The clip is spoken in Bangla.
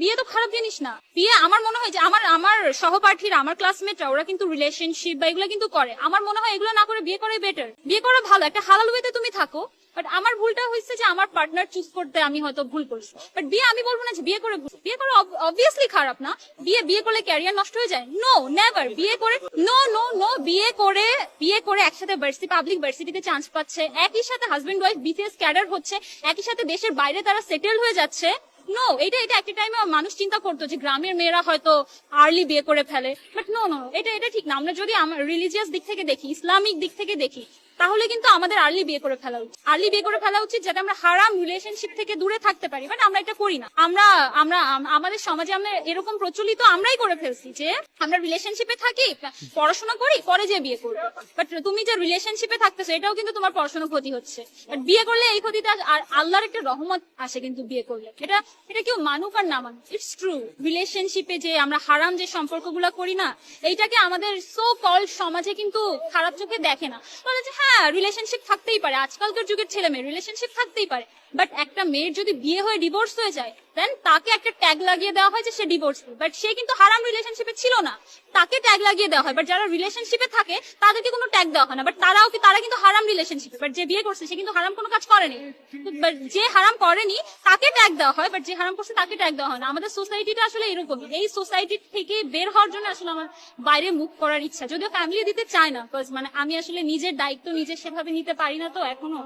বিয়ে তো খারাপ জিনিস না। বিয়ে আমার মনে হয় যে আমার আমার সহপাঠীরা, আমার ক্লাসমেটরা, ওরা কিন্তু রিলেশনশিপ বা এগুলো কিন্তু করে। আমার মনে হয় এগুলো না করে বিয়ে করাই বেটার। বিয়ে করা ভালো, একটা হালাল ওয়েতে তুমি থাকো। বাট আমার ভুলটা হয়েছে যে আমার পার্টনার চুজ করতে আমি হয়তো ভুল করছি। বাট বিয়ে আমি বলবো না যে বিয়ে করে বিয়ে করা অবভিয়াসলি খারাপ না। বিয়ে করলে ক্যারিয়ার নষ্ট হয়ে যায়? No, never. বিয়ে করে নো নো নো বিয়ে করে একসাথে পাবলিক ভার্সিটিতে চান্স পাচ্ছে, একই সাথে হাজবেন্ড ওয়াইফ বিসিএস ক্যাডার হচ্ছে, একই সাথে দেশের বাইরে তারা সেটেল হয়ে যাচ্ছে। নো, এটা এটা একটা টাইমে মানুষ চিন্তা করতো যে গ্রামের মেয়েরা হয়তো আর্লি বিয়ে করে ফেলে। বাট নো নো, এটা ঠিক না। আমরা যদি রিলিজিয়াস দিক থেকে দেখি, ইসলামিক দিক থেকে দেখি, তাহলে কিন্তু আমাদের আর্লি বিয়ে করে ফেলা উচিত। আর্লি বিয়ে করে ফেলা উচিত যাতে আমরা হারাম রিলেশনশিপ থেকে দূরে থাকতে পারি। বাট আমরা এটা করি না। আমরা আমরা আমাদের সমাজে আমরা এরকম প্রচলিত আমরাই করে ফেলছি যে আমরা রিলেশনশিপে থাকি, পড়াশোনা করি, পরে যে বিয়ে করবো। বাট তুমি যে রিলেশনশিপে থাকতেছো এটাও কিন্তু তোমার পড়াশোনার ক্ষতি হচ্ছে। বাট বিয়ে করলে এই ক্ষতিটা, আর আল্লাহর একটা রহমত আসে কিন্তু বিয়ে করলে। এটা এটা কেউ মানুক আর না মানুক, ইটস ট্রু। রিলেশনশিপে যে আমরা হারাম যে সম্পর্কগুলো করি না, এইটাকে আমাদের সো কল্ড সমাজে কিন্তু খারাপ চোখে দেখে না। বলে যে হ্যাঁ, রিলেশনশিপ থাকতেই পারে, আজকালকার যুগের ছেলে মেয়ে রিলেশনশিপ থাকতেই পারে। বাট একটা মেয়ের যদি বিয়ে হয়ে ডিভোর্স হয়ে যায়, দেন তাকে একটা ট্যাগ লাগিয়ে দেওয়া হয় যে সে ডিভোর্স। বাট সে কিন্তু হারাম রিলেশনশিপে ছিল না, তাকে ট্যাগ লাগিয়ে দেওয়া হয়। বাট যারা রিলেশনশিপে থাকে তাদেরকে কোনো ট্যাগ দেওয়া হয় না। বাট তারা কিন্তু হারাম রিলেশনশিপে। বাট যে বিয়ে করছে সে কিন্তু হারাম কোনো কাজ করেনি। বাট যে হারাম করেনি তাকে ট্যাগ দেওয়া হয়, বাট যে হারাম করছে তাকে ট্যাগ দেওয়া হয় না। আমাদের সোসাইটিটা আসলে এরকম। এই সোসাইটি থেকে বের হওয়ার জন্য আসলে আমার বাইরে মুভ করার ইচ্ছা, যদিও ফ্যামিলি দিতে চায় না। মানে আমি আসলে নিজের দায়িত্ব নিজে সেভাবে নিতে পারি না তো এখনো।